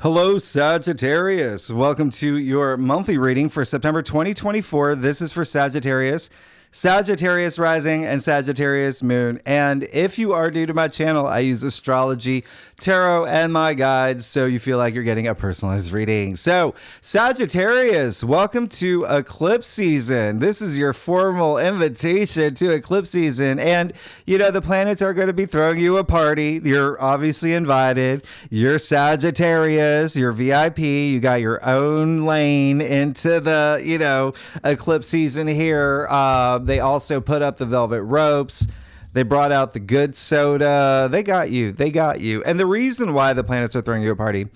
Hello, Sagittarius. Welcome to your monthly reading for September 2024. This is for Sagittarius, Sagittarius rising, and Sagittarius moon. And if you are new to my channel, I use astrology, tarot, and my guides, so you feel like you're getting a personalized reading. So, Sagittarius, welcome to eclipse season. This is your formal invitation to eclipse season. And, you know, the planets are going to be throwing you a party. You're obviously invited. You're Sagittarius, you're VIP. You got your own lane into the, eclipse season here. They also put up the velvet ropes. They brought out the good soda. They got you. They got you. And the reason why the planets are throwing you a party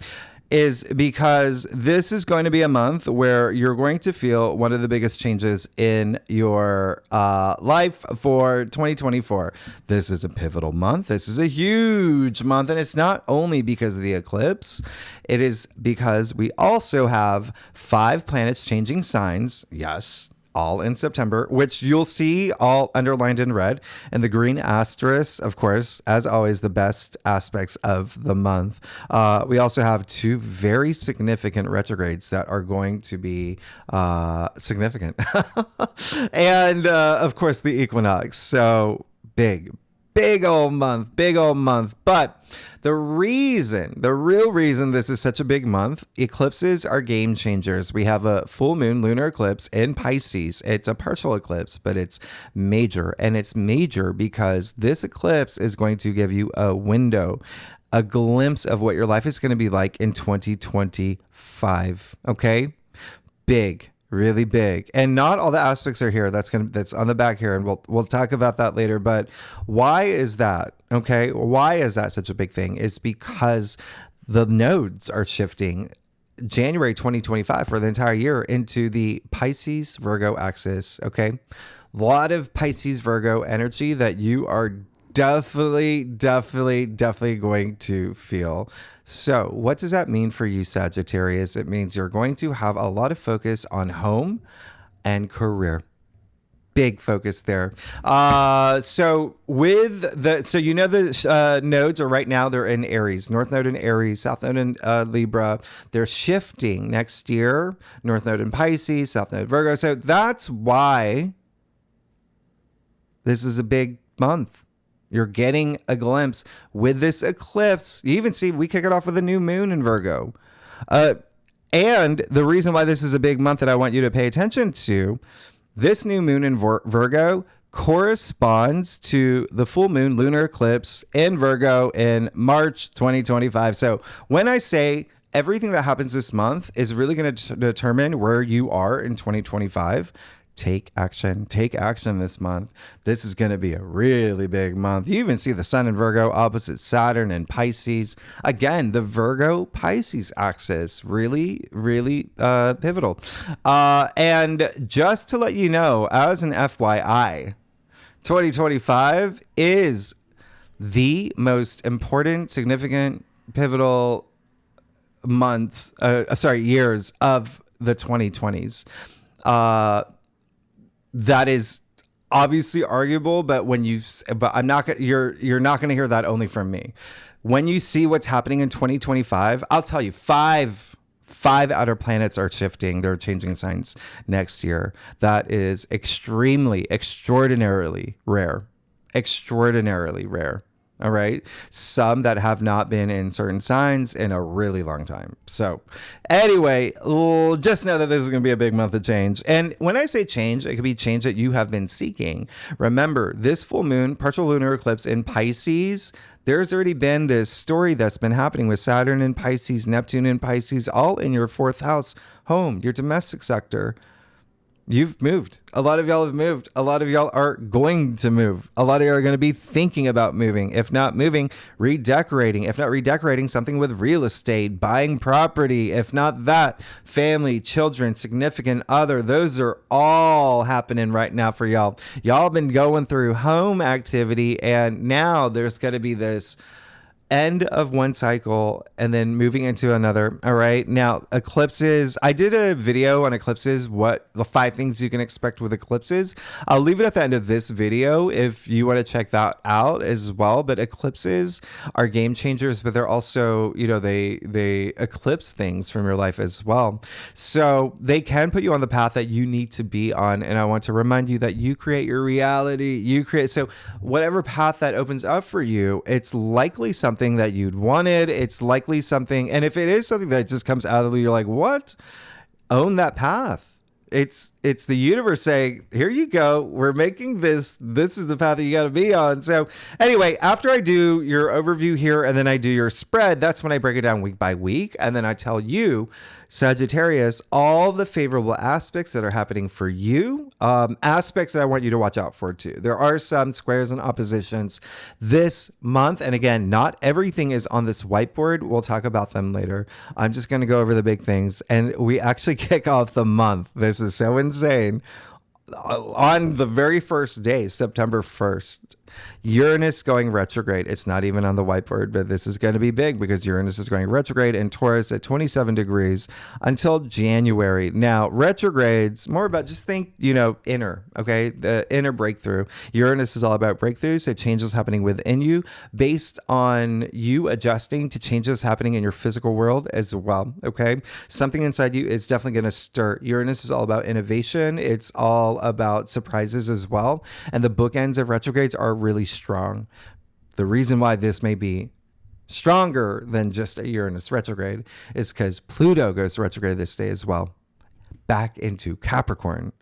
is because this is going to be a month where you're going to feel one of the biggest changes in your life for 2024. This is a pivotal month. This is a huge month. And it's not only because of the eclipse. It is because we also have 5 planets changing signs. Yes, all in September, which you'll see all underlined in red, and the green asterisk, of course, as always, the best aspects of the month. We also have 2 very significant retrogrades that are going to be significant. And of course, the equinox. So big old month. But the real reason this is such a big month, eclipses are game changers. We have a full moon lunar eclipse in Pisces. It's a partial eclipse, but it's major. And it's major because this eclipse is going to give you a window, a glimpse of what your life is going to be like in 2025. Okay? Big. Really big. And not all the aspects are here. That's on the back here, and we'll talk about that later. But why is that? Okay. Why is that such a big thing? It's because the nodes are shifting January 2025 for the entire year into the Pisces Virgo axis. Okay. A lot of Pisces Virgo energy that you are definitely going to feel. So what does that mean for you, Sagittarius? It means you're going to have a lot of focus on home and career. Big focus there. So the nodes are right now, they're in Aries, North Node in Aries, South Node in Libra. They're shifting next year, North Node in Pisces, South Node Virgo. So that's why this is a big month. You're getting a glimpse with this eclipse. You even see we kick it off with a new moon in Virgo. And the reason why this is a big month that I want you to pay attention to, this new moon in Virgo corresponds to the full moon lunar eclipse in Virgo in March 2025. So when I say everything that happens this month is really going to determine where you are in 2025, take action this month. This is going to be a really big month. You even see the sun in Virgo opposite Saturn and Pisces. Again, the Virgo Pisces axis, really pivotal. And just to let you know, as an FYI, 2025 is the most important, significant, pivotal years of the 2020s. That is obviously arguable, but you're not going to hear that only from me. When you see what's happening in 2025, I'll tell you, five outer planets are shifting. They're changing signs next year. That is extraordinarily rare. All right. Some that have not been in certain signs in a really long time. So anyway, just know that this is going to be a big month of change. And when I say change, it could be change that you have been seeking. Remember, this full moon, partial lunar eclipse in Pisces, there's already been this story that's been happening with Saturn in Pisces, Neptune in Pisces, all in your 4th house home, your domestic sector. You've moved. A lot of y'all have moved. A lot of y'all are going to move. A lot of y'all are going to be thinking about moving. If not moving, redecorating. If not redecorating, something with real estate, buying property. If not that, family, children, significant other. Those are all happening right now for y'all. Y'all been going through home activity, and now there's going to be this end of one cycle and then moving into another. All right. Now, eclipses. I did a video on eclipses, what the 5 things you can expect with eclipses. I'll leave it at the end of this video if you want to check that out as well. But eclipses are game changers, but they're also, they eclipse things from your life as well. So they can put you on the path that you need to be on. And I want to remind you that you create your reality. So whatever path that opens up for you, it's likely something that you'd wanted. It's likely something, and if it is something that just comes out of you, you're like, what? Own that path. It's the universe saying, here you go. We're making this. This is the path that you got to be on. So anyway, after I do your overview here and then I do your spread, that's when I break it down week by week. And then I tell you, Sagittarius, all the favorable aspects that are happening for you, aspects that I want you to watch out for too. There are some squares and oppositions this month. And again, not everything is on this whiteboard. We'll talk about them later. I'm just going to go over the big things. And we actually kick off the month. This is so insane. On the very first day, September 1st, Uranus going retrograde. It's not even on the whiteboard, but this is going to be big because Uranus is going retrograde in Taurus at 27 degrees until January. Now, retrogrades, more about just think, inner, okay? The inner breakthrough. Uranus is all about breakthroughs, so changes happening within you based on you adjusting to changes happening in your physical world as well, okay? Something inside you is definitely going to stir. Uranus is all about innovation. It's all about surprises as well. And the bookends of retrogrades are really strong. The reason why this may be stronger than just a Uranus retrograde is because Pluto goes retrograde this day as well, back into Capricorn.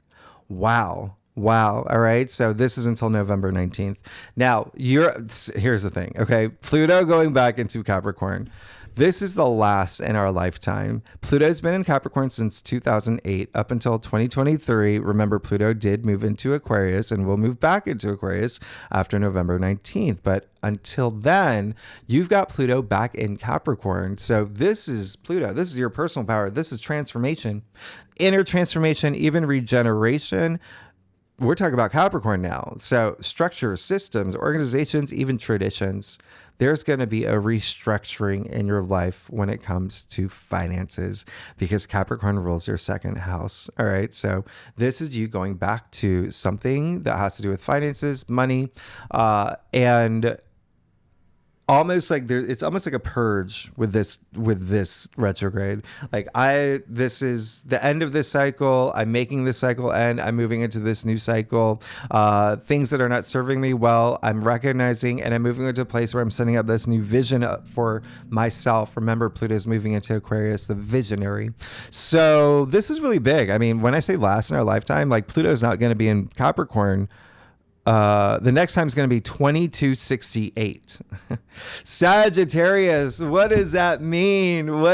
Wow. All right. So this is until November 19th. Now, here's the thing. Okay. Pluto going back into Capricorn. This is the last in our lifetime. Pluto's been in Capricorn since 2008 up until 2023. Remember, Pluto did move into Aquarius and will move back into Aquarius after November 19th. But until then, you've got Pluto back in Capricorn. So this is Pluto. This is your personal power. This is transformation, inner transformation, even regeneration. We're talking about Capricorn now. So structure, systems, organizations, even traditions. There's going to be a restructuring in your life when it comes to finances because Capricorn rules your second house. All right. So this is you going back to something that has to do with finances, money, and almost like it's almost like a purge with this retrograde. Like this is the end of this cycle. I'm making this cycle end. I'm moving into this new cycle. Things that are not serving me well, I'm recognizing, and I'm moving into a place where I'm setting up this new vision up for myself. Remember, Pluto's moving into Aquarius, the visionary. So this is really big. I mean, when I say last in our lifetime, like Pluto's not going to be in Capricorn. The next time is going to be 2268. Sagittarius, what does that mean? No,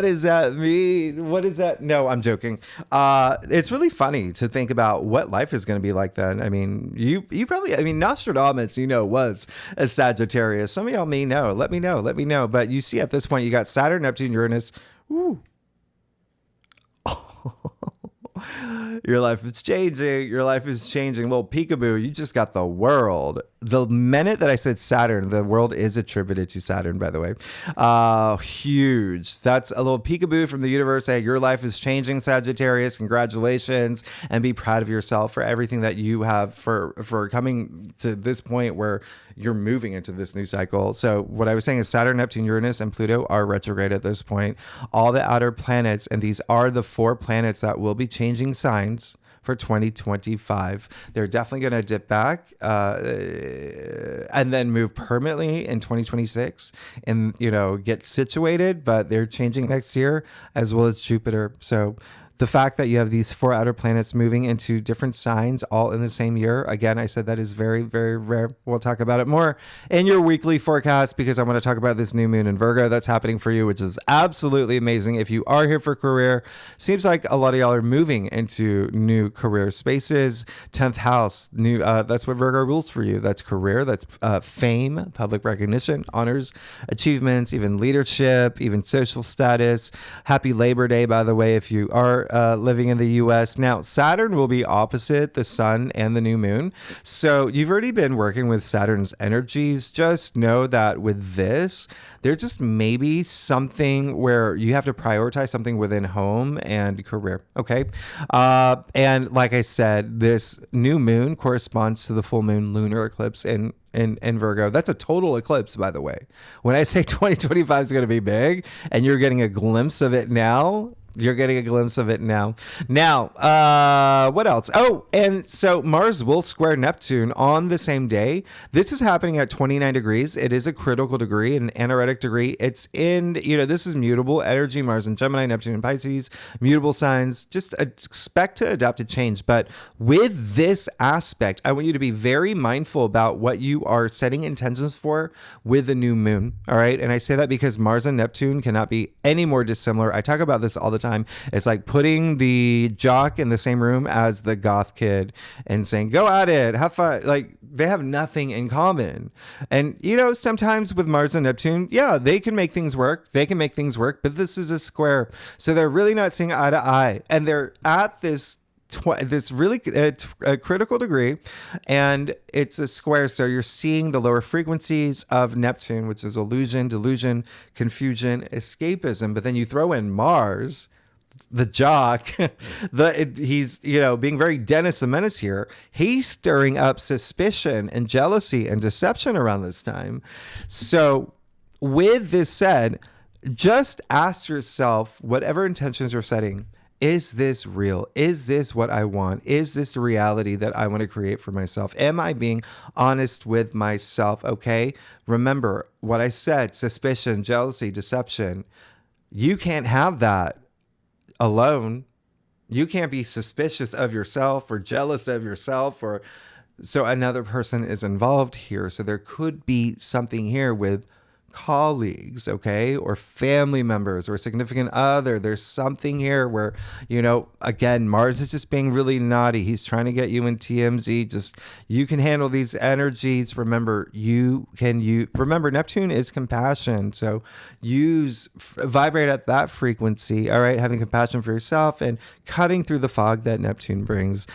I'm joking. It's really funny to think about what life is going to be like then. I mean, you probably, Nostradamus, was a Sagittarius. Some of y'all may know. Let me know. But you see at this point, you got Saturn, Neptune, Uranus. Ooh. Your life is changing. Little peekaboo. You just got the world. The minute that I said Saturn, the world is attributed to Saturn, by the way. Huge. That's a little peekaboo from the universe. Hey, your life is changing, Sagittarius. Congratulations. And be proud of yourself for everything that you have for coming to this point where you're moving into this new cycle. So what I was saying is Saturn, Neptune, Uranus, and Pluto are retrograde at this point. All the outer planets, and these are the 4 planets that will be changing signs for 2025. They're definitely going to dip back and then move permanently in 2026 and, get situated, but they're changing next year as well as Jupiter. So the fact that you have these 4 outer planets moving into different signs all in the same year, again, I said that is very, very rare. We'll talk about it more in your weekly forecast because I want to talk about this new moon in Virgo that's happening for you, which is absolutely amazing. If you are here for career, seems like a lot of y'all are moving into new career spaces. 10th house, new. That's what Virgo rules for you. That's career, that's fame, public recognition, honors, achievements, even leadership, even social status. Happy Labor Day, by the way, if you are living in the US. Now, Saturn will be opposite the sun and the new moon. So you've already been working with Saturn's energies. Just know that with this, there just may be something where you have to prioritize something within home and career. Okay. And like I said, this new moon corresponds to the full moon lunar eclipse in Virgo. That's a total eclipse, by the way. When I say 2025 is going to be big and you're getting a glimpse of it now, you're getting a glimpse of it now. Now, what else? Oh, and so Mars will square Neptune on the same day. This is happening at 29 degrees. It is a critical degree, an anaretic degree. It's in, this is mutable energy, Mars in Gemini, Neptune in Pisces, mutable signs. Just expect to adapt to change. But with this aspect, I want you to be very mindful about what you are setting intentions for with the new moon. All right. And I say that because Mars and Neptune cannot be any more dissimilar. I talk about this all the time. It's like putting the jock in the same room as the goth kid and saying, go at it, have fun. Like, they have nothing in common. And, sometimes with Mars and Neptune, yeah, they can make things work. But this is a square. So they're really not seeing eye to eye. And they're at this really critical degree, and it's a square. So you're seeing the lower frequencies of Neptune, which is illusion, delusion, confusion, escapism. But then you throw in Mars, the jock, he's being very Dennis the Menace here. He's stirring up suspicion and jealousy and deception around this time. So with this said, just ask yourself, whatever intentions you're setting, is this real? Is this what I want? Is this a reality that I want to create for myself? Am I being honest with myself? Okay. Remember what I said, suspicion, jealousy, deception. You can't have that alone. You can't be suspicious of yourself or jealous of yourself, or so another person is involved here. So there could be something here with colleagues, okay, or family members or significant other. There's something here where, again, Mars is just being really naughty. He's trying to get you in TMZ. Just, you can handle these energies. Remember, remember, Neptune is compassion. So vibrate at that frequency. All right. Having compassion for yourself and cutting through the fog that Neptune brings.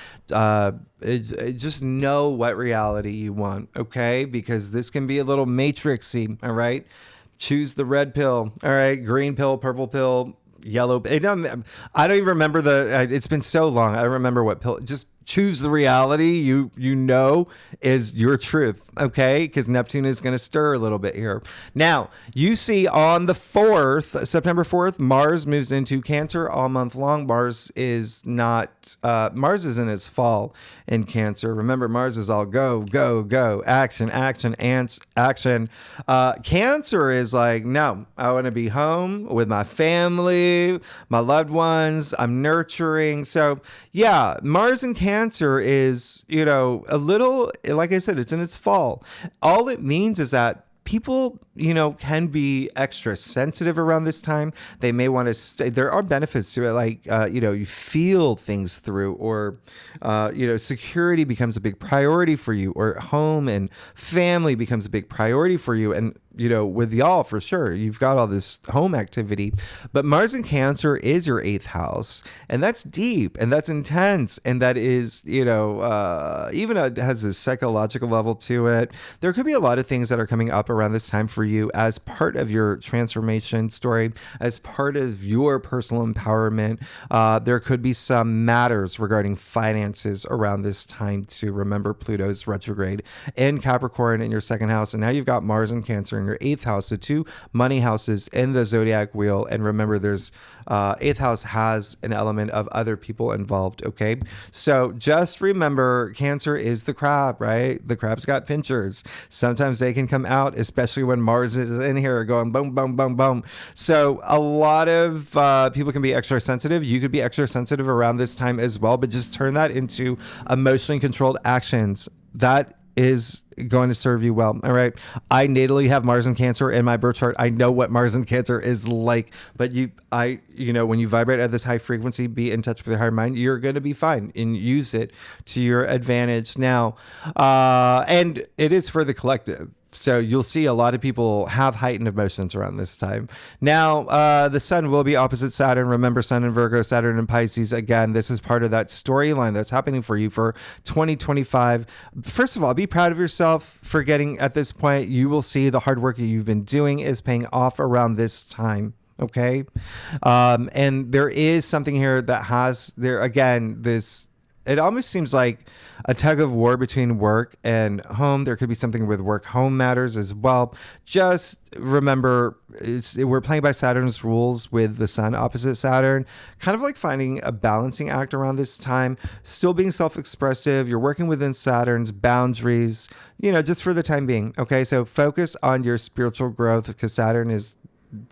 Just know what reality you want, okay? Because this can be a little matrixy, all right? Choose the red pill, all right? Green pill, purple pill, yellow. I don't even remember it's been so long. I don't remember what pill. Just choose the reality you is your truth, okay? Because Neptune is going to stir a little bit here. Now, you see on the 4th, September 4th, Mars moves into Cancer all month long. Mars is in its fall in Cancer. Remember, Mars is all go, go, go, action, action, action. Cancer is like, no, I want to be home with my family, my loved ones. I'm nurturing. So yeah, Mars in Cancer is, a little, like I said, it's in its fall. All it means is that people, can be extra sensitive around this time. They may want to stay. There are benefits to it. Like, you feel things through, or, security becomes a big priority for you, or home and family becomes a big priority for you. And, with y'all, for sure, you've got all this home activity, but Mars in Cancer is your 8th house, and that's deep and that's intense. And that is, even it has a psychological level to it. There could be a lot of things that are coming up around this time for you as part of your transformation story, as part of your personal empowerment. There could be some matters regarding finances around this time to remember. Pluto's retrograde in Capricorn in your 2nd house. And now you've got Mars in Cancer in your 8th house. So 2 money houses in the zodiac wheel. And remember, there's 8th house has an element of other people involved. Okay. So just remember, Cancer is the crab, right? The crab's got pinchers. Sometimes they can come out, especially when Mars is in here going boom, boom, boom, boom. So a lot of people can be extra sensitive. You could be extra sensitive around this time as well, but just turn that into emotionally controlled actions. That is going to serve you well. All right. I natally have Mars in Cancer in my birth chart. I know what Mars in Cancer is like, but when you vibrate at this high frequency, be in touch with your higher mind, you're going to be fine and use it to your advantage now. And it is for the collective. So you'll see a lot of people have heightened emotions around this time. Now, the sun will be opposite Saturn. Remember, Sun in Virgo, Saturn in Pisces. Again, this is part of that storyline that's happening for you for 2025. First of all, be proud of yourself for getting at this point. You will see the hard work that you've been doing is paying off around this time. Okay. And there is something here that has there again, it almost seems like a tug of war between work and home. There could be something with work-home matters as well. Just remember, we're playing by Saturn's rules with the sun opposite Saturn, kind of like finding a balancing act around this time, still being self-expressive. You're working within Saturn's boundaries, just for the time being. Okay, so focus on your spiritual growth because Saturn is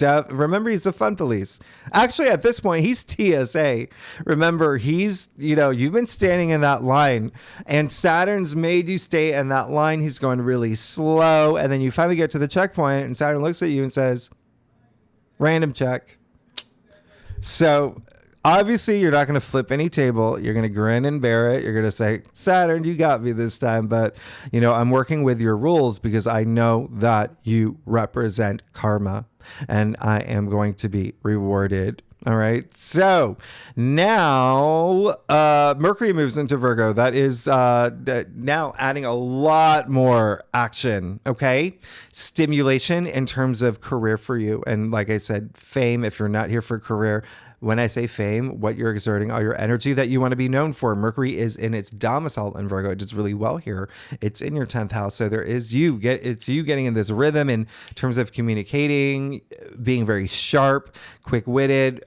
remember, he's the fun police. Actually, at this point, he's TSA. Remember, you've been standing in that line and Saturn's made you stay in that line. He's going really slow. And then you finally get to the checkpoint and Saturn looks at you and says, random check. So obviously, you're not going to flip any table. You're going to grin and bear it. You're going to say, Saturn, you got me this time. But, I'm working with your rules because I know that you represent karma and I am going to be rewarded. All right. So now Mercury moves into Virgo. That is now adding a lot more action. Okay. Stimulation in terms of career for you. And like I said, fame, if you're not here for career. When I say fame, what you're exerting, all your energy that you want to be known for. Mercury is in its domicile in Virgo. It does really well here. It's in your 10th house. So it's you getting in this rhythm in terms of communicating, being very sharp, quick-witted,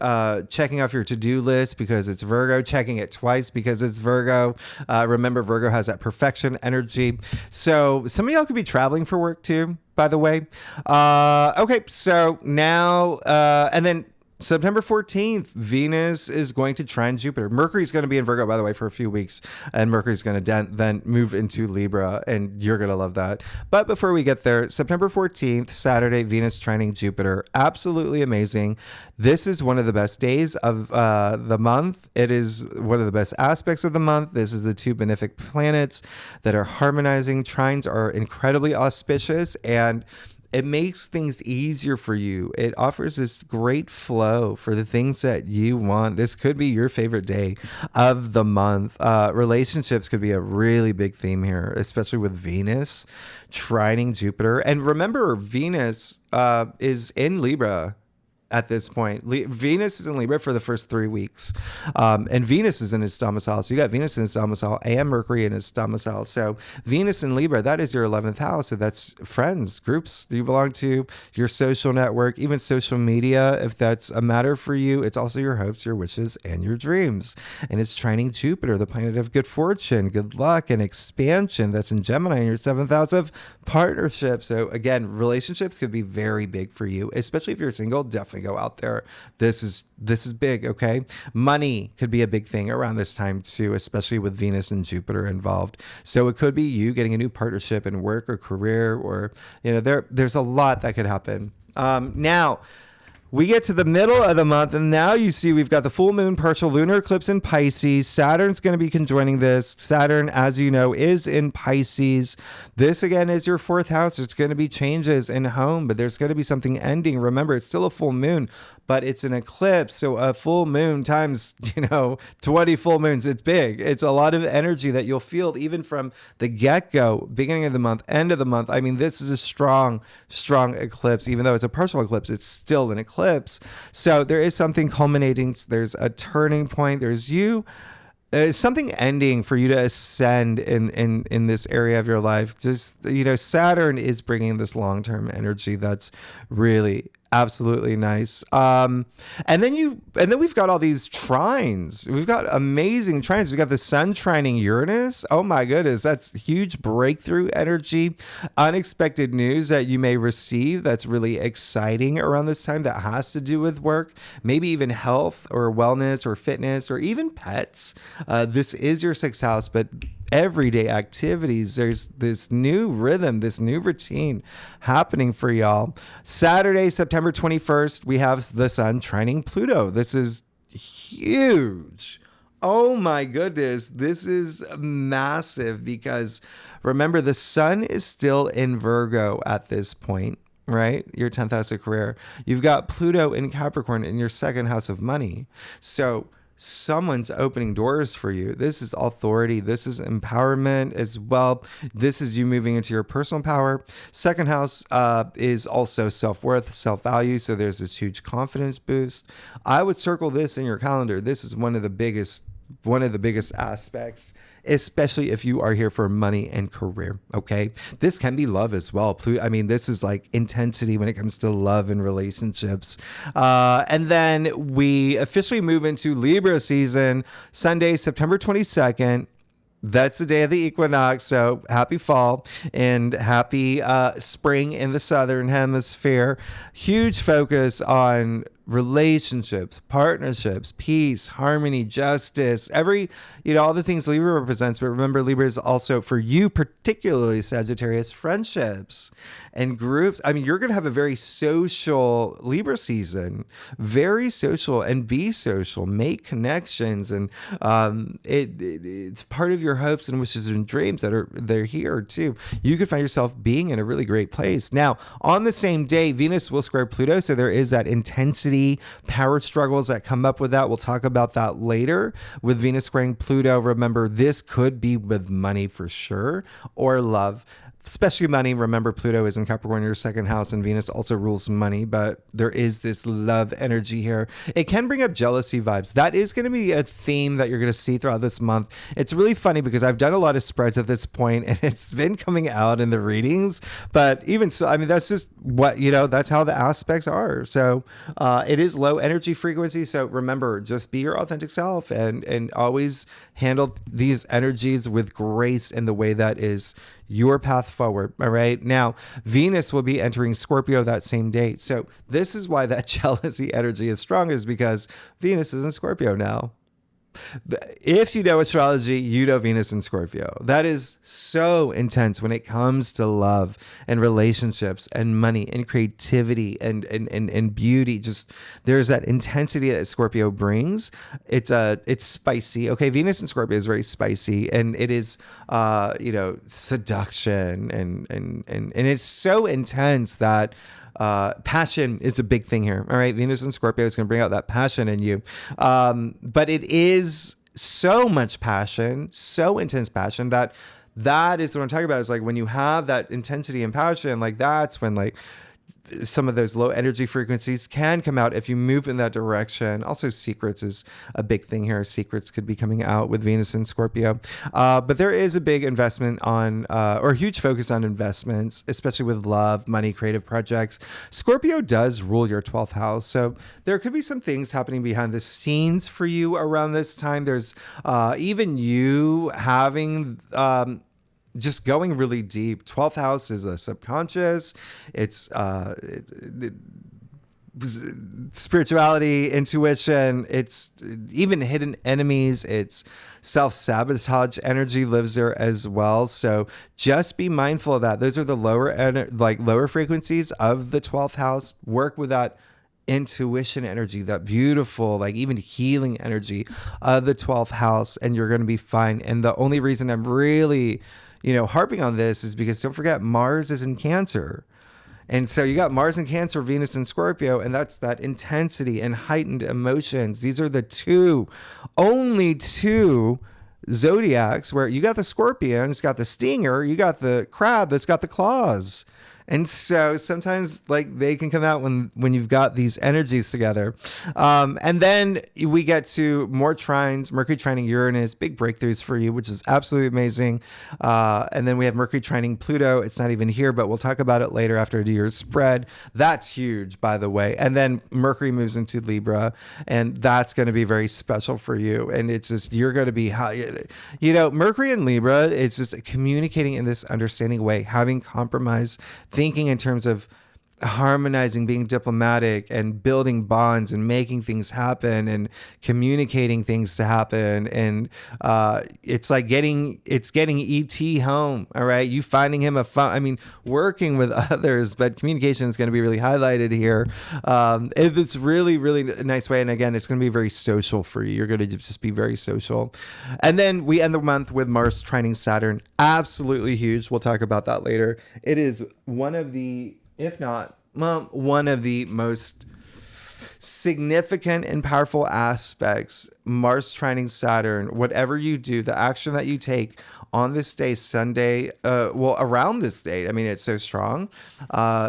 checking off your to-do list because it's Virgo, checking it twice because it's Virgo. Remember, Virgo has that perfection energy. So some of y'all could be traveling for work too, by the way. Okay, so now, and then September 14th, Venus is going to trine Jupiter. Mercury's going to be in Virgo, by the way, for a few weeks, and Mercury's going to then move into Libra, and you're going to love that. But before we get there, September 14th, Saturday, Venus trining Jupiter. Absolutely amazing. This is one of the best days of the month. It is one of the best aspects of the month. This is the two benefic planets that are harmonizing. Trines are incredibly auspicious, and it makes things easier for you. It offers this great flow for the things that you want. This could be your favorite day of the month. Relationships could be a really big theme here, especially with Venus trining Jupiter. And remember, Venus is in Libra at this point. Venus is in Libra for the first 3 weeks. And Venus is in its domicile. So you got Venus in its domicile and Mercury in its domicile. So Venus in Libra, that is your 11th house. So that's friends, groups you belong to, your social network, even social media. If that's a matter for you, it's also your hopes, your wishes, and your dreams. And it's trining Jupiter, the planet of good fortune, good luck, and expansion. That's in Gemini in your 7th house of partnership. So again, relationships could be very big for you, especially if you're single. Definitely go out there. This is big. Okay. Money could be a big thing around this time too, especially with Venus and Jupiter involved. So it could be you getting a new partnership in work or career, or, there's a lot that could happen. Now we get to the middle of the month, and now you see we've got the full moon, partial lunar eclipse in Pisces. Saturn's going to be conjoining this. Saturn, as you know, is in Pisces. This, again, is your 4th house. There's going to be changes in home, but there's going to be something ending. Remember, it's still a full moon, but it's an eclipse. So a full moon times, 20 full moons, it's big. It's a lot of energy that you'll feel even from the get-go, beginning of the month, end of the month. I mean, this is a strong, strong eclipse. Even though it's a partial eclipse, it's still an eclipse. So there is something culminating. There's a turning point. There's something ending for you to ascend in this area of your life. Just, Saturn is bringing this long-term energy that's really absolutely nice. And then we've got all these trines. We've got amazing trines. We've got the sun trining Uranus. Oh my goodness. That's huge breakthrough energy, unexpected news that you may receive. That's really exciting around this time that has to do with work, maybe even health or wellness or fitness or even pets. This is your 6th house, but everyday activities, there's this new rhythm, this new routine happening for y'all. Saturday, September 21st, we have the sun trining Pluto. This is huge. Oh my goodness, this is massive because remember, the sun is still in Virgo at this point, right? Your 10th house of career. You've got Pluto in Capricorn in your second house of money. So someone's opening doors for you. This is authority. This is empowerment as well. This is you moving into your personal power. Second house is also self-worth, self-value. So there's this huge confidence boost. I would circle this in your calendar. This is one of the biggest aspects, especially if you are here for money and career. Okay. This can be love as well. I mean, this is like intensity when it comes to love and relationships. And then we officially move into Libra season, Sunday, September 22nd. That's the day of the equinox. So happy fall and happy spring in the southern hemisphere. Huge focus on relationships, partnerships, peace, harmony, justice, all the things Libra represents. But remember, Libra is also, for you particularly, Sagittarius, friendships and groups. I mean, you're going to have a very social Libra season, very social, and be social, make connections. And it's part of your hopes and wishes and dreams they're here too. You could find yourself being in a really great place. Now, on the same day, Venus will square Pluto. So there is that intensity, power struggles that come up with that. We'll talk about that later with Venus squaring Pluto. Remember, this could be with money for sure, or love. Especially money. Remember, Pluto is in Capricorn, your second house, and Venus also rules money, but there is this love energy here. It can bring up jealousy vibes. That is going to be a theme that you're going to see throughout this month. It's really funny because I've done a lot of spreads at this point and it's been coming out in the readings, but even so, I mean, that's just what, that's how the aspects are. So it is low energy frequency. So remember, just be your authentic self and always handle these energies with grace in the way that is your path forward. All right. Now, Venus will be entering Scorpio that same date. So this is why that jealousy energy is strong, is because Venus is in Scorpio now. If you know astrology, you know Venus in Scorpio. That is so intense when it comes to love and relationships and money and creativity and beauty. Just there's that intensity that Scorpio brings. It's spicy. Okay, Venus in Scorpio is very spicy, and it is seduction and it's so intense that passion is a big thing here. All right. Venus and Scorpio is going to bring out that passion in you. But it is so much passion, so intense passion that is what I'm talking about. Is like when you have that intensity and passion, like that's when like some of those low energy frequencies can come out if you move in that direction. Also, secrets is a big thing here. Secrets could be coming out with Venus and Scorpio. But there is a big investment on, or huge focus on investments, especially with love, money, creative projects. Scorpio does rule your 12th house. So there could be some things happening behind the scenes for you around this time. There's even you having, just going really deep. 12th house is the subconscious. It's spirituality, intuition. It's even hidden enemies. It's self-sabotage energy lives there as well. So just be mindful of that. Those are the lower frequencies of the 12th house. Work with that intuition energy, that beautiful, like even healing energy of the 12th house, and you're going to be fine. And the only reason I'm really harping on this is because don't forget Mars is in Cancer. And so you got Mars in Cancer, Venus in Scorpio, and that's that intensity and heightened emotions. These are the only two zodiacs where you got the Scorpion, it's got the stinger, you got the crab that's got the claws. And so sometimes like they can come out when you've got these energies together. And then we get to more trines, Mercury trining Uranus, big breakthroughs for you, which is absolutely amazing. And then we have Mercury trining Pluto. It's not even here, but we'll talk about it later after I do your spread. That's huge, by the way. And then Mercury moves into Libra, and that's going to be very special for you. And it's just, you're going to be, Mercury and Libra, it's just communicating in this understanding way, having compromise, thinking in terms of harmonizing, being diplomatic, and building bonds and making things happen and communicating things to happen. And it's like getting ET home. All right, you finding him working with others, but communication is going to be really highlighted here. It's really, really nice way. And again, it's going to be very social for you. You're going to just be very social. And then we end the month with Mars trining Saturn. Absolutely huge. We'll talk about that later. It is one of the, if not, one of the most significant and powerful aspects. Mars trining Saturn, whatever you do, the action that you take on this day, Sunday, around this date, I mean, it's so strong.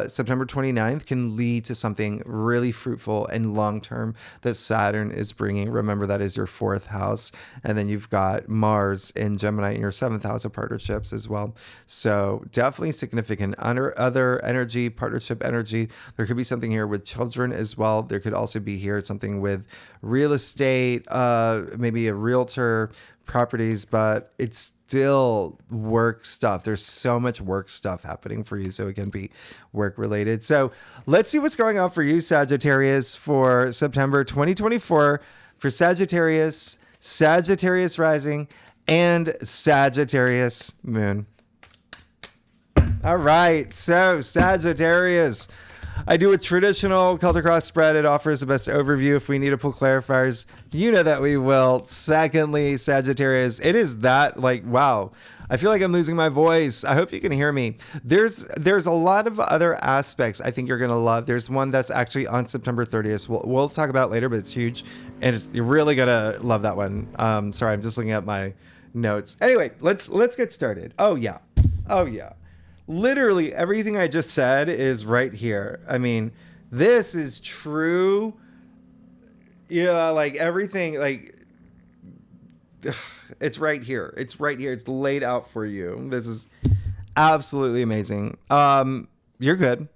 September 29th can lead to something really fruitful and long-term that Saturn is bringing. Remember, that is your 4th house. And then you've got Mars in Gemini in your 7th house of partnerships as well. So definitely significant. Under other energy, partnership energy, there could be something here with children as well. There could also be here something with real estate, maybe a realtor, properties, but it's still work stuff. There's so much work stuff happening for you. So it can be work related. So let's see what's going on for you, Sagittarius, for September 2024 for Sagittarius, Sagittarius rising, and Sagittarius moon. All right. So Sagittarius, I do a traditional Celtic Cross spread. It offers the best overview. If we need to pull clarifiers, you know that we will. Secondly, Sagittarius, it is that wow. I feel like I'm losing my voice. I hope you can hear me. There's a lot of other aspects I think you're going to love. There's one that's actually on September 30th. We'll talk about it later, but it's huge. And you're really going to love that one. Sorry, I'm just looking at my notes. Anyway, let's get started. Oh, yeah. Literally everything I just said is right here. I mean, this is true. Yeah, everything, it's right here. It's right here. It's laid out for you. This is absolutely amazing. You're good.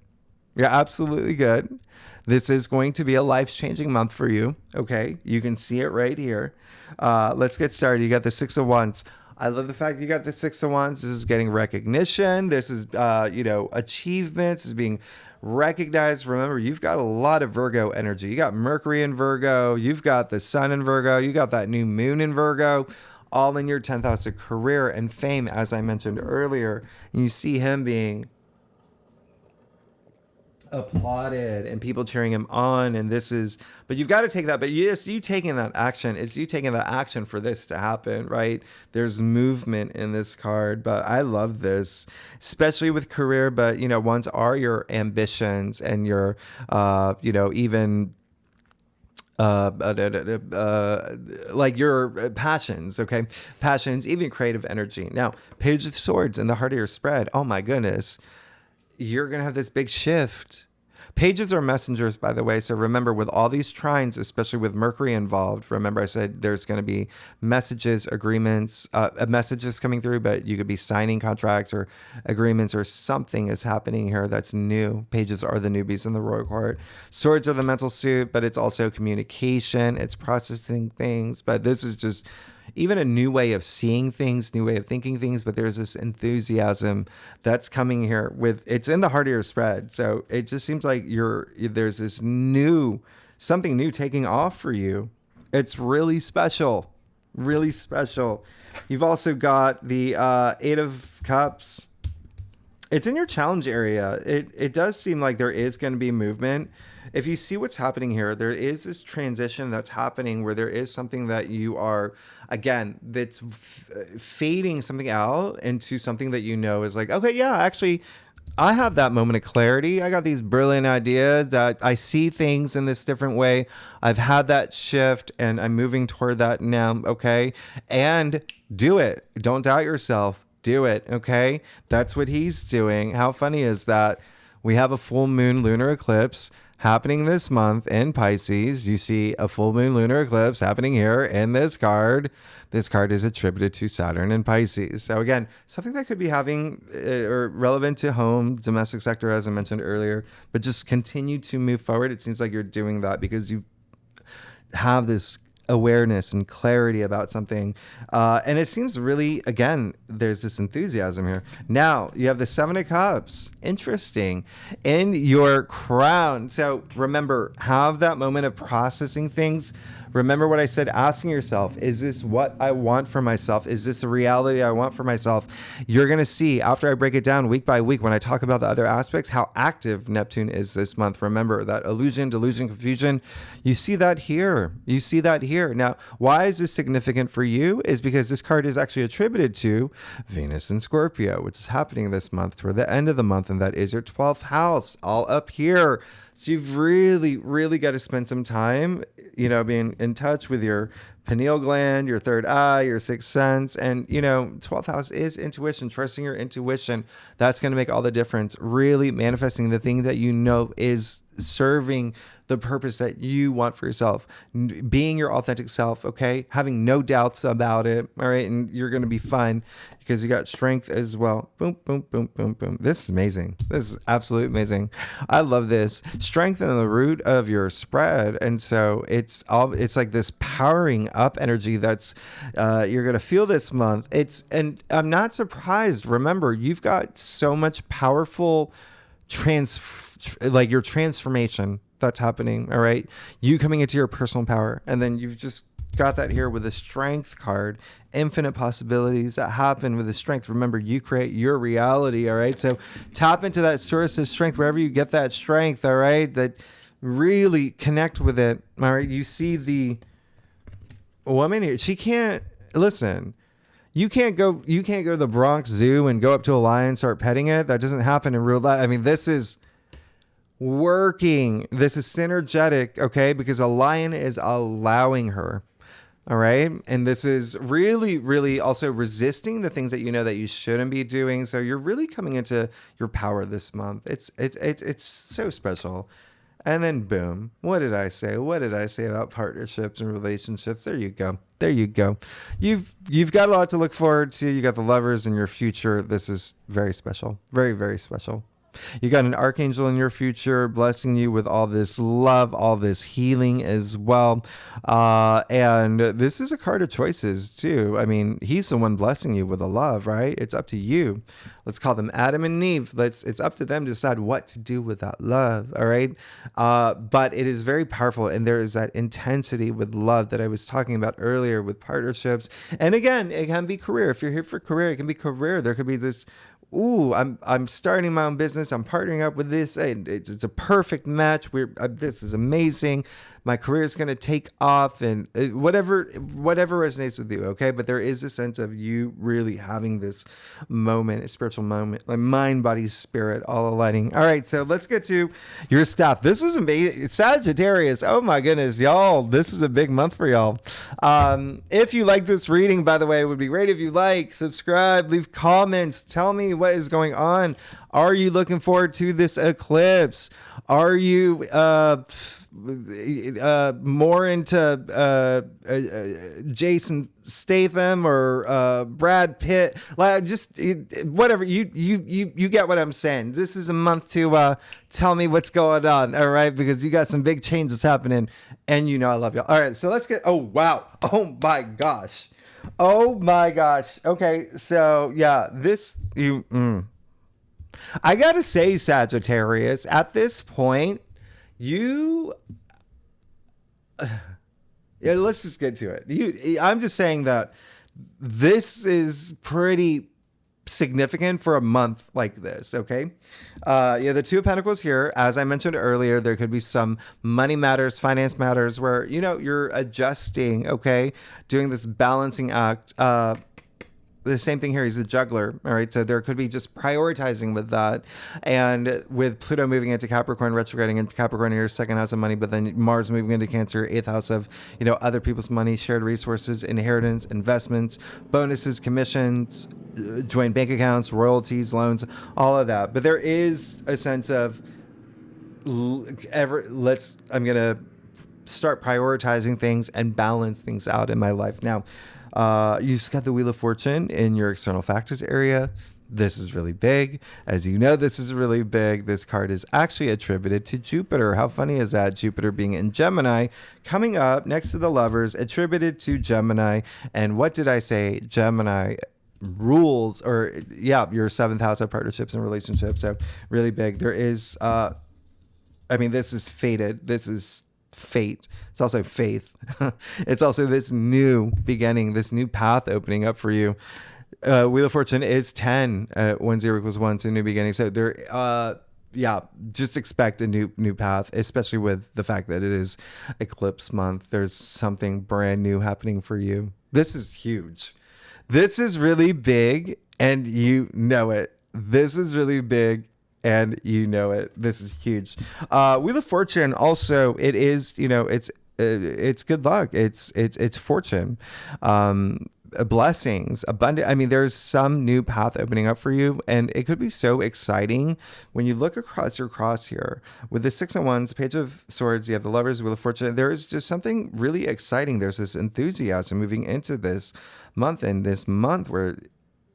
You're absolutely good. This is going to be a life-changing month for you. Okay, you can see it right here. Let's get started. You got the 6 of Wands. I love the fact you got the 6 of Wands. This is getting recognition. This is, achievements. This is being recognized. Remember, you've got a lot of Virgo energy. You got Mercury in Virgo. You've got the Sun in Virgo. You got that new moon in Virgo, all in your 10th house of career and fame, as I mentioned earlier. And you see him being applauded and people cheering him on, and but you've got to take that, but you taking that action. It's you taking that action for this to happen, right? There's movement in this card, but I love this, especially with career. But ones are your ambitions and your even your passions, okay? Passions, even creative energy. Now, Page of Swords in the heart of your spread. Oh my goodness. You're going to have this big shift. Pages are messengers, by the way. So remember, with all these trines, especially with Mercury involved, remember I said there's going to be messages, agreements, messages coming through, but you could be signing contracts or agreements, or something is happening here that's new. Pages are the newbies in the royal court. Swords are the mental suit, but it's also communication. It's processing things. But this is just even a new way of seeing things, new way of thinking things, but there's this enthusiasm that's coming here it's in the heart of your spread. So it just seems like there's this something new taking off for you. It's really special, really special. You've also got the 8 of Cups. It's in your challenge area. It does seem like there is going to be movement. If you see what's happening here, there is this transition that's happening where there is something that you are, again, that's fading something out into something that is like, okay, yeah, actually, I have that moment of clarity. I got these brilliant ideas that I see things in this different way. I've had that shift and I'm moving toward that now, okay? And do it. Don't doubt yourself. Do it, okay? That's what he's doing. How funny is that? We have a full moon lunar eclipse happening this month in Pisces. You see a full moon lunar eclipse happening here in this card. This card is attributed to Saturn in Pisces. So again, something that could be having or relevant to home, domestic sector, as I mentioned earlier, but just continue to move forward. It seems like you're doing that because you have this awareness and clarity about something. And it seems really, again, there's this enthusiasm here. Now you have the Seven of Cups. Interesting. In your crown. So remember, have that moment of processing things. Remember what I said, asking yourself, is this what I want for myself? Is this a reality I want for myself? You're going to see after I break it down week by week, when I talk about the other aspects, how active Neptune is this month. Remember that illusion, delusion, confusion. You see that here. You see that here. Now, why is this significant for you? Is because this card is actually attributed to Venus in Scorpio, which is happening this month toward the end of the month. And that is your 12th house, all up here. So you've really, really got to spend some time, being in touch with your pineal gland, your third eye, your sixth sense. And, 12th house is intuition, trusting your intuition. That's going to make all the difference. Really manifesting the thing that is serving the purpose that you want for yourself, being your authentic self, okay? Having no doubts about it, all right? And you're going to be fine because you got strength as well. Boom, boom, boom, boom, boom. This is amazing. This is absolutely amazing. I love this. Strength in the root of your spread. And so it's like this powering up energy that's you're going to feel this month. And I'm not surprised. Remember, you've got so much powerful your transformation that's happening. All right. You coming into your personal power. And then you've just got that here with the strength card, infinite possibilities that happen with the strength. Remember, you create your reality. All right. So tap into that source of strength, wherever you get that strength. All right. That really connect with it. All right. You see the woman here. She can't listen. You can't go to the Bronx Zoo and go up to a lion and start petting it. That doesn't happen in real life. I mean, this is working. This is synergetic, okay? Because a lion is allowing her, all right? And this is really, really also resisting the things that that you shouldn't be doing. So you're really coming into your power this month. It's so special. And then boom, what did I say? What did I say about partnerships and relationships? There you go. There you go. You've got a lot to look forward to. You got the lovers in your future. This is very special. Very, very special. You got an archangel in your future blessing you with all this love, all this healing as well. And this is a card of choices too. I mean, he's the one blessing you with the love, right? It's up to you. Let's call them Adam and Eve. It's up to them to decide what to do with that love. All right. But it is very powerful. And there is that intensity with love that I was talking about earlier with partnerships. And again, it can be career. If you're here for career, it can be career. There could be this, I'm starting my own business. I'm partnering up with this. It's a perfect match. This is amazing. My career is going to take off, and whatever resonates with you. Okay. But there is a sense of you really having this moment, a spiritual moment, like mind, body, spirit, all aligning. All right. So let's get to your stuff. This is amazing. Sagittarius. Oh my goodness, y'all. This is a big month for y'all. If you like this reading, by the way, it would be great if you subscribe, leave comments, tell me what is going on. Are you looking forward to this eclipse? Are you more into Jason Statham or Brad Pitt? Like, just whatever. You get what I'm saying. This is a month to tell me what's going on. All right, because you got some big changes happening, and I love y'all. All right, so let's get. Oh wow. Oh my gosh. Oh my gosh. Okay, so yeah, I gotta say, Sagittarius, at this point, let's just get to it. I'm just saying that this is pretty significant for a month like this, okay? The Two of Pentacles here, as I mentioned earlier, there could be some money matters, finance matters where, you're adjusting, okay? Doing this balancing act. The same thing here. He's a juggler. All right. So there could be just prioritizing with that. And with Pluto moving into Capricorn, retrograding into Capricorn, your second house of money, but then Mars moving into Cancer, eighth house of, other people's money, shared resources, inheritance, investments, bonuses, commissions, joint bank accounts, royalties, loans, all of that. But there is a sense of I'm going to start prioritizing things and balance things out in my life. Now, you just got the Wheel of Fortune in your external factors area. This is really big. As you know, this is really big. This card is actually attributed to Jupiter. How funny is that? Jupiter being in Gemini, coming up next to the Lovers, attributed to Gemini. And what did I say? Gemini rules, or your seventh house of partnerships and relationships. So really big. There is, this is fated. This is fate. It's also faith. It's also this new beginning, this new path opening up for you. Wheel of Fortune is 10 when 0 equals 1 to new beginning. So there, just expect a new path, especially with the fact that it is eclipse month. There's something brand new happening for you. This is huge. This is really big, and you know it. This is really big, and you know it. This is huge. Wheel of Fortune also, it is, it's good luck. It's fortune. Blessings, abundant. There's some new path opening up for you, and it could be so exciting when you look across your cross here with the 6 of Wands, Page of Swords. You have the Lovers, Wheel of Fortune. There is just something really exciting. There's this enthusiasm moving into this month, and this month where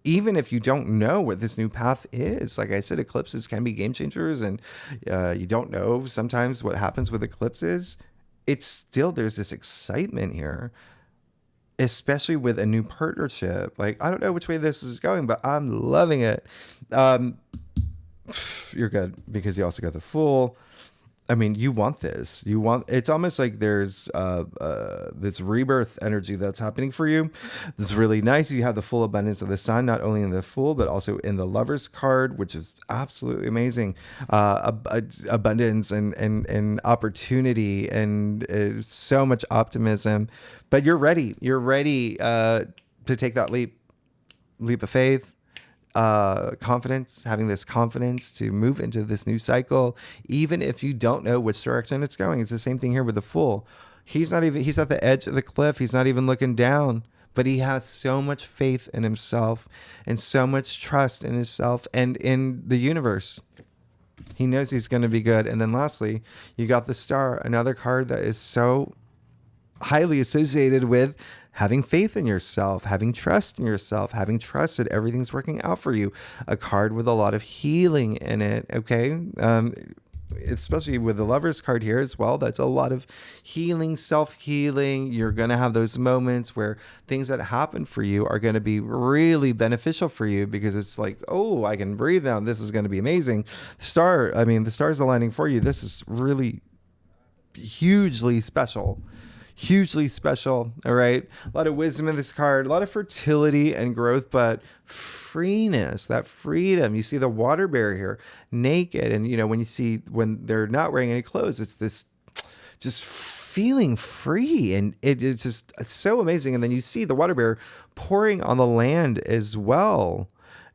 even if you don't know what this new path is, like I said, eclipses can be game changers, and you don't know sometimes what happens with eclipses. It's still, there's this excitement here, especially with a new partnership. Like, I don't know which way this is going, but I'm loving it. You're good because you also got the Fool. You want this. It's almost like there's this rebirth energy that's happening for you. This is really nice. You have the full abundance of the Sun, not only in the Fool, but also in the Lovers card, which is absolutely amazing. Abundance and opportunity and so much optimism. But you're ready. You're ready to take that leap of faith. Confidence, having this confidence to move into this new cycle, even if you don't know which direction it's going. It's the same thing here with the Fool. He's at the edge of the cliff. He's not even looking down, but he has so much faith in himself and so much trust in himself and in the universe. He knows he's going to be good. And then lastly, you got the Star, another card that is so highly associated with having faith in yourself, having trust in yourself, having trust that everything's working out for you. A card with a lot of healing in it, okay? Especially with the Lovers card here as well. That's a lot of healing, self-healing. You're going to have those moments where things that happen for you are going to be really beneficial for you because it's like, oh, I can breathe now. This is going to be amazing. The stars aligning for you. This is really hugely special. Hugely special. All right. A lot of wisdom in this card, a lot of fertility and growth, but freeness, that freedom. You see the water bear here naked. And, when they're not wearing any clothes, it's this just feeling free. And it's so amazing. And then you see the water bear pouring on the land as well.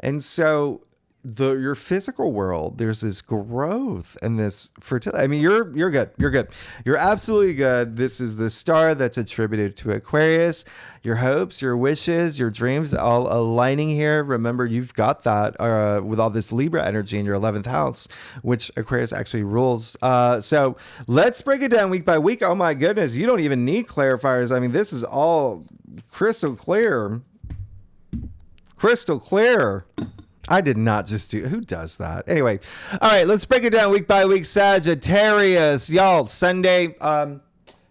And so your physical world, there's this growth and this fertility. You're good. You're good. You're absolutely good. This is the Star that's attributed to Aquarius. Your hopes, your wishes, your dreams all aligning here. Remember, you've got that with all this Libra energy in your 11th house, which Aquarius actually rules. So let's break it down week by week. Oh my goodness, you don't even need clarifiers. This is all crystal clear. Crystal clear. I did not just do... Who does that? Anyway. All right, let's break it down week by week. Sagittarius. Y'all, Sunday,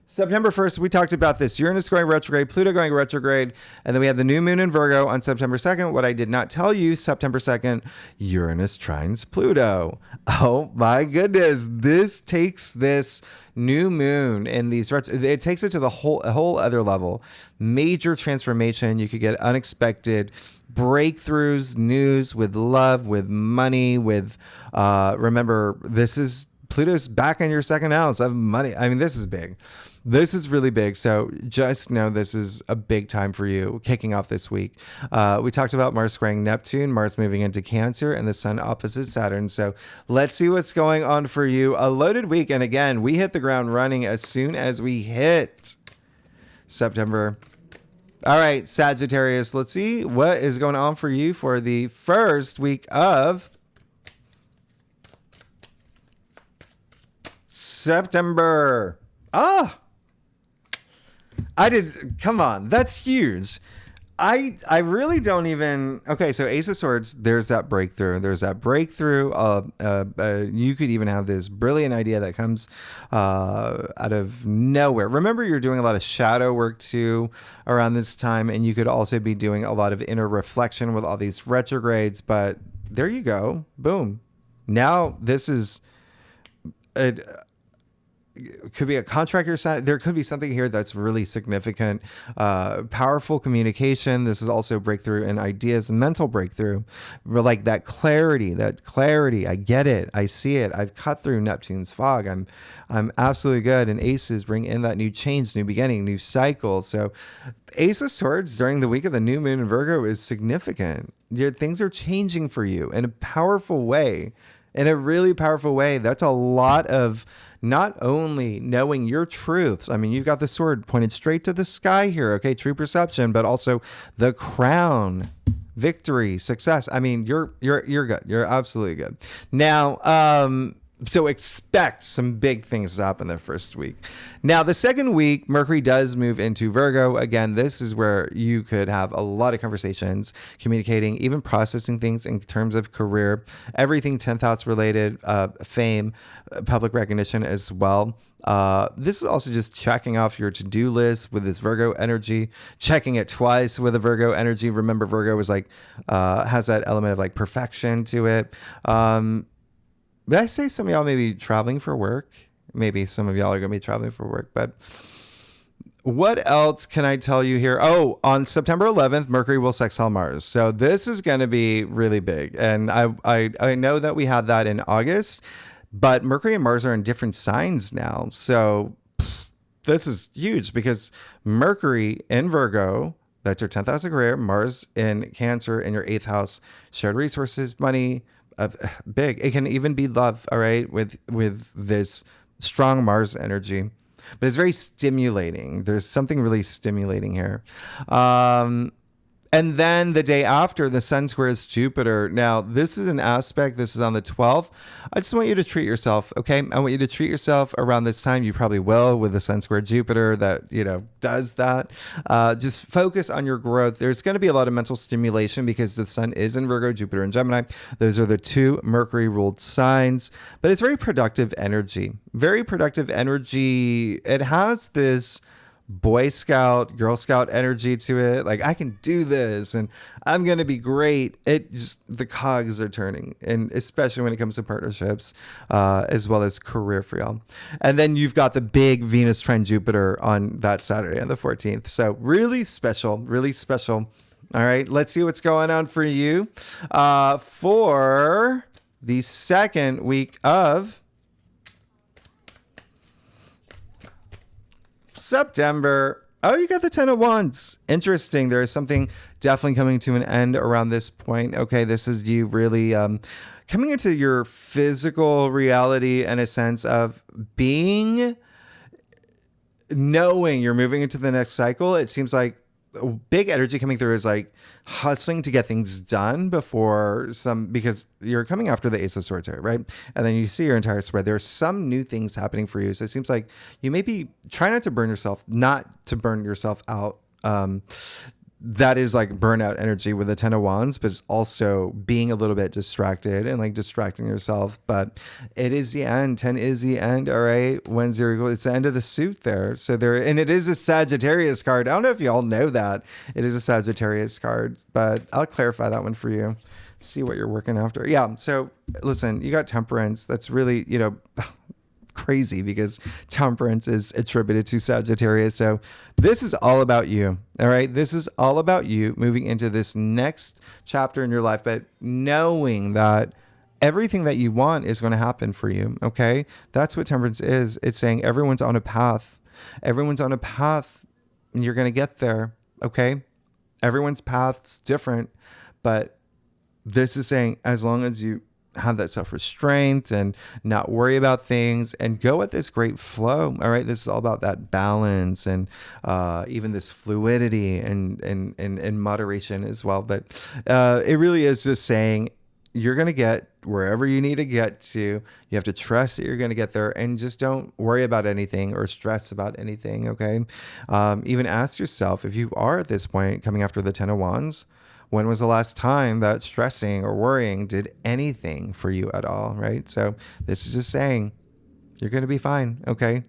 September 1st, we talked about this. Uranus going retrograde, Pluto going retrograde, and then we have the new moon in Virgo on September 2nd. What I did not tell you, September 2nd, Uranus trines Pluto. Oh my goodness. This takes this new moon and it takes it to a whole other level. Major transformation. You could get unexpected breakthroughs, news with love, with money, with remember, Pluto's back in your second house of money. This is big. This is really big. So just know this is a big time for you kicking off this week. We talked about Mars squaring Neptune, Mars moving into Cancer, and the Sun opposite Saturn. So let's see what's going on for you. A loaded week. And again, we hit the ground running as soon as we hit September. All right, Sagittarius, let's see what is going on for you for the first week of September. Come on, that's huge. I really don't even. Okay, so Ace of Swords, there's that breakthrough. There's that breakthrough. You could even have this brilliant idea that comes out of nowhere. Remember, you're doing a lot of shadow work too around this time, and you could also be doing a lot of inner reflection with all these retrogrades. But there you go, boom. Now this is it could be a contract you're signing. There could be something here that's really significant. Powerful communication. This is also breakthrough in ideas, mental breakthrough. Like that clarity. I get it. I see it. I've cut through Neptune's fog. I'm absolutely good. And aces bring in that new change, new beginning, new cycle. So Ace of Swords during the week of the new moon in Virgo is significant. Things are changing for you in a powerful way. In a really powerful way. That's a lot of not only knowing your truths. I mean, you've got the sword pointed straight to the sky here. Okay, true perception, but also the crown, victory, success. I mean, you're good. You're absolutely good. Now, so expect some big things to happen the first week. Now, the second week, Mercury does move into Virgo. Again, this is where you could have a lot of conversations, communicating, even processing things in terms of career, everything 10th house related, fame, public recognition as well. This is also just checking off your to-do list with this Virgo energy, checking it twice with a Virgo energy. Remember, Virgo is like, has that element of like perfection to it. Did I say some of y'all may be traveling for work? Maybe some of y'all are going to be traveling for work, but what else can I tell you here? Oh, on September 11th, Mercury will sextile Mars. So this is going to be really big. And I know that we had that in August, but Mercury and Mars are in different signs now. So this is huge because Mercury in Virgo, that's your 10th house of career, Mars in Cancer in your 8th house, shared resources, money, big. It can even be love, all right, with this strong Mars energy. But it's very stimulating. There's something really stimulating here. And then the day after, the Sun squares Jupiter. Now, this is an aspect. This is on the 12th. I just want you to treat yourself, okay? I want you to treat yourself around this time. You probably will with the Sun square Jupiter that, does that. Just focus on your growth. There's going to be a lot of mental stimulation because the Sun is in Virgo, Jupiter in Gemini. Those are the two Mercury-ruled signs. But it's very productive energy. Very productive energy. It has this Boy Scout, Girl Scout energy to it. Like, I can do this and I'm going to be great. It just, the cogs are turning, and especially when it comes to partnerships, as well as career for y'all. And then you've got the big Venus trine Jupiter on that Saturday on the 14th. So really special, really special. All right, let's see what's going on for you for the second week of September. Oh, you got the 10 of Wands. Interesting. There is something definitely coming to an end around this point. Okay, this is you really coming into your physical reality in a sense of knowing you're moving into the next cycle. It seems like big energy coming through is like hustling to get things done because you're coming after the Ace of Swords here, right? And then you see your entire spread. There's some new things happening for you. So it seems like you maybe try not to burn yourself out. That is like burnout energy with the 10 of Wands, but it's also being a little bit distracted and like distracting yourself. But it is the end. 10 is the end. All right. When 0 it's the end of the suit there. So and it is a Sagittarius card. I don't know if you all know that it is a Sagittarius card, but I'll clarify that one for you. See what you're working after. Yeah. So listen, you got Temperance. That's really, crazy because Temperance is attributed to Sagittarius. So this is all about you. All right. This is all about you moving into this next chapter in your life, but knowing that everything that you want is going to happen for you. Okay. That's what Temperance is. It's saying everyone's on a path. Everyone's on a path and you're going to get there. Okay. Everyone's path's different, but this is saying as long as you have that self-restraint and not worry about things and go at this great flow. All right. This is all about that balance and even this fluidity and moderation as well. But it really is just saying you're going to get wherever you need to get to. You have to trust that you're going to get there, and just don't worry about anything or stress about anything. Okay. Even ask yourself, if you are at this point coming after the 10 of Wands, when was the last time that stressing or worrying did anything for you at all? Right. So this is just saying you're going to be fine. Okay.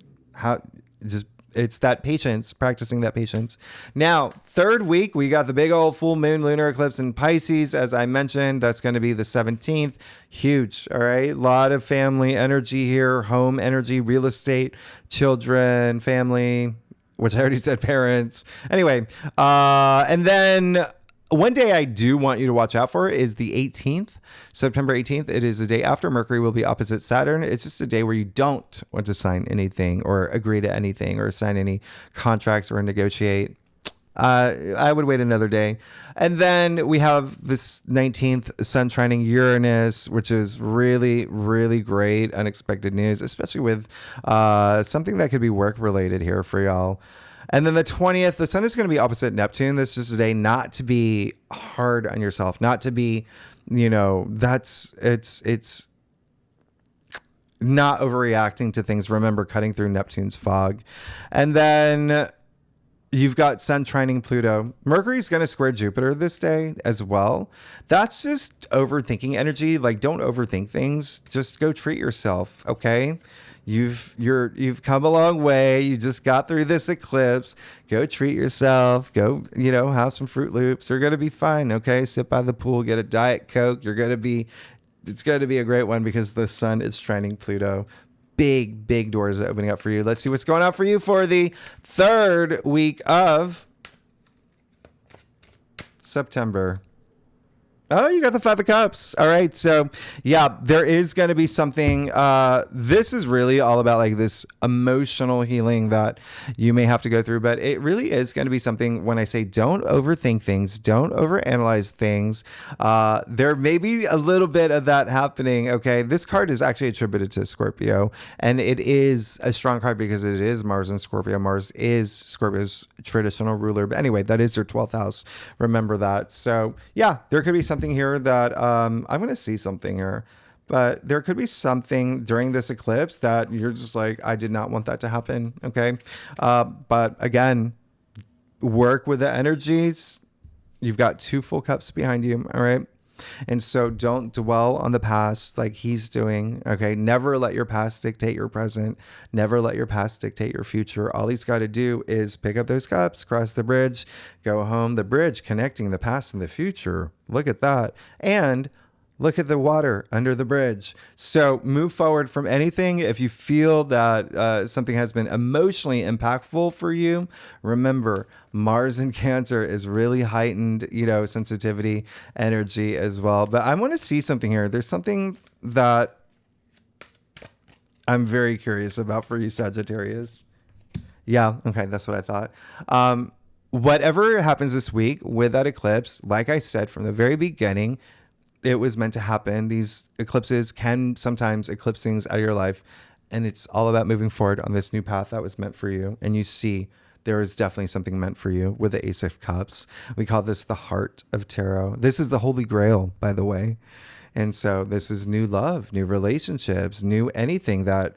It's that patience, practicing that patience. Now, third week, we got the big old full moon lunar eclipse in Pisces. As I mentioned, that's going to be the 17th. Huge. All right. A lot of family energy here, home energy, real estate, children, family, which I already said parents. Anyway, and then one day I do want you to watch out for is the 18th, September 18th. It is the day after Mercury will be opposite Saturn. It's just a day where you don't want to sign anything or agree to anything or sign any contracts or negotiate. I would wait another day. And then we have this 19th Sun trining Uranus, which is really, really great, unexpected news, especially with something that could be work related here for y'all. And then the 20th, the sun is going to be opposite Neptune. This is a day not to be hard on yourself, not to be, it's not overreacting to things. Remember, cutting through Neptune's fog. And then you've got sun trining Pluto. Mercury's going to square Jupiter this day as well. That's just overthinking energy. Like, don't overthink things. Just go treat yourself. Okay. You've come a long way. You just got through this eclipse. Go treat yourself. Go, have some Fruit Loops. You're going to be fine. Okay. Sit by the pool, get a Diet Coke. It's going to be a great one because the sun is trining Pluto. Big doors opening up for you. Let's see what's going on for you for the third week of September. Oh, you got the Five of Cups. All right. So, yeah, there is going to be something. This is really all about like this emotional healing that you may have to go through. But it really is going to be something when I say don't overthink things, don't overanalyze things. There may be a little bit of that happening. Okay. This card is actually attributed to Scorpio. And it is a strong card because it is Mars and Scorpio. Mars is Scorpio's traditional ruler. But anyway, that is your 12th house. Remember that. So, yeah, there could be something here that I'm going to see something here, but there could be something during this eclipse that you're just like, I did not want that to happen. Okay. But again, work with the energies. You've got 2 full cups behind you. All right. And so don't dwell on the past like he's doing. Okay. Never let your past dictate your present. Never let your past dictate your future. All he's got to do is pick up those cups, cross the bridge, go home, the bridge connecting the past and the future. Look at that. And look at the water under the bridge. So move forward from anything. If you feel that something has been emotionally impactful for you, remember Mars in Cancer is really heightened, sensitivity, energy as well. But I want to see something here. There's something that I'm very curious about for you, Sagittarius. Yeah. Okay. That's what I thought. Whatever happens this week with that eclipse, like I said from the very beginning, it was meant to happen. These eclipses can sometimes eclipse things out of your life. And it's all about moving forward on this new path that was meant for you. And you see there is definitely something meant for you with the Ace of Cups. We call this the heart of tarot. This is the Holy Grail, by the way. And so this is new love, new relationships, new anything that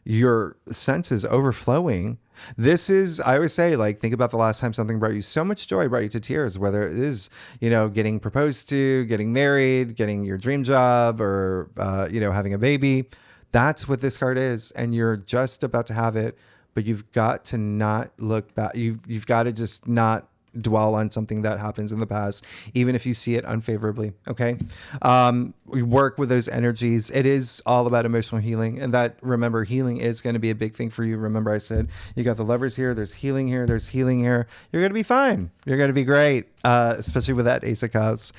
your senses overflowing. This is, I always say, like, think about the last time something brought you so much joy, brought you to tears, whether it is, getting proposed to, getting married, getting your dream job, or, having a baby. That's what this card is. And you're just about to have it, but you've got to not look back. You've got to just not dwell on something that happens in the past, even if you see it unfavorably. Okay. We work with those energies. It is all about emotional healing. And remember, healing is going to be a big thing for you. Remember, I said, you got the Lovers here. There's healing here. There's healing here. You're going to be fine. You're going to be great. Especially with that Ace of Cups.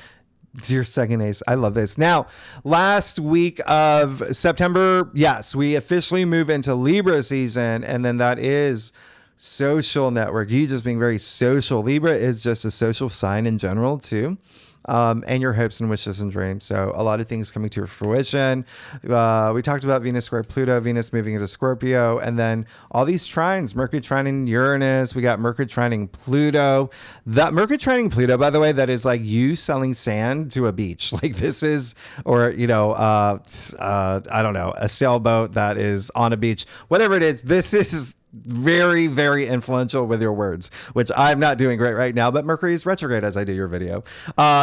It's your second ace. I love this. Now, last week of September, yes, we officially move into Libra season. And then that is social network. You just being very social. Libra is just a social sign in general too. and your hopes and wishes and dreams. So a lot of things coming to fruition. We talked about Venus square Pluto, Venus moving into Scorpio, and then all these trines, Mercury trining Uranus. We got Mercury trining Pluto. That Mercury trining Pluto, by the way, that is like you selling sand to a beach. Like this is, or, I don't know, a sailboat that is on a beach, whatever it is. This is very, very influential with your words, which I'm not doing great right now, but Mercury is retrograde as I do your video.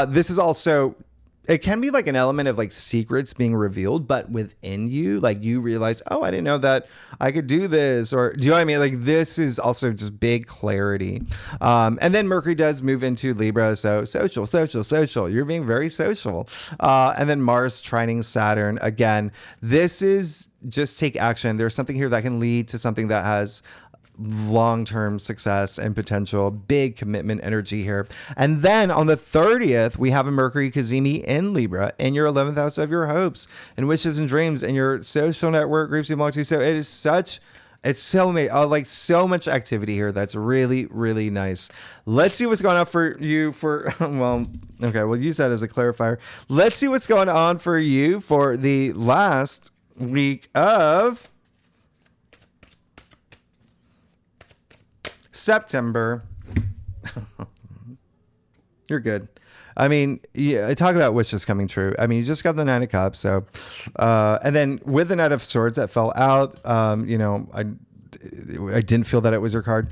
This is also, it can be like an element of like secrets being revealed, but within you, like you realize, oh, I didn't know that I could do this. Or do you know what I mean? Like this is also just big clarity. And then Mercury does move into Libra. So social. You're being very social. And then Mars trining Saturn. Again, this is just take action. There's something here that can lead to something that has long-term success and potential, big commitment energy here. And then on the 30th, we have a Mercury Cazimi in Libra in your 11th house of your hopes and wishes and dreams and your social network groups you belong to. So it is it's so like so much activity here. That's really, really nice. Let's see what's going on for you well, we'll use that as a clarifier. Let's see what's going on for you for the last week of September. You're good. I mean, yeah, I talk about wishes coming true. I mean, you just got the Nine of Cups. So, and then with the Knight of Swords that fell out, I didn't feel that it was her card.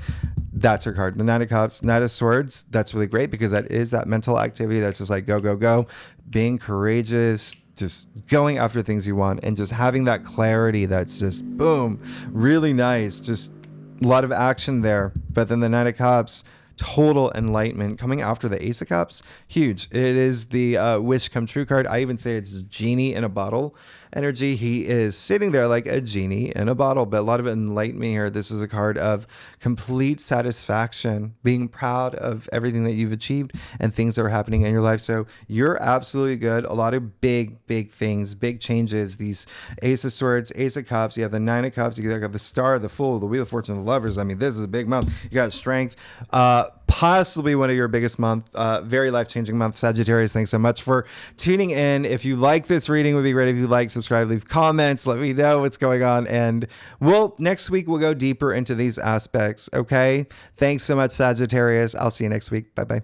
That's her card. The Nine of Cups, Knight of Swords. That's really great because that is that mental activity. That's just like, go, being courageous, just going after things you want and just having that clarity. That's just boom, really nice. Just a lot of action there. But then the Knight of Cups, total enlightenment coming after the Ace of Cups. Huge. It is the wish come true card. I even say it's genie in a bottle energy. He is sitting there like a genie in a bottle, but a lot of enlightenment here. This is a card of complete satisfaction, being proud of everything that you've achieved and things that are happening in your life. So you're absolutely good. A lot of big things, big changes. These Ace of Swords, Ace of Cups, you have the Nine of Cups, you got the Star, the Fool, the Wheel of Fortune, the Lovers. I mean, this is a big month. You got Strength. Possibly one of your biggest month, very life-changing month. Sagittarius, thanks so much for tuning in. If you like this reading, it would be great if you like, subscribe, leave comments, let me know what's going on. And next week, we'll go deeper into these aspects. Okay. Thanks so much, Sagittarius. I'll see you next week. Bye-bye.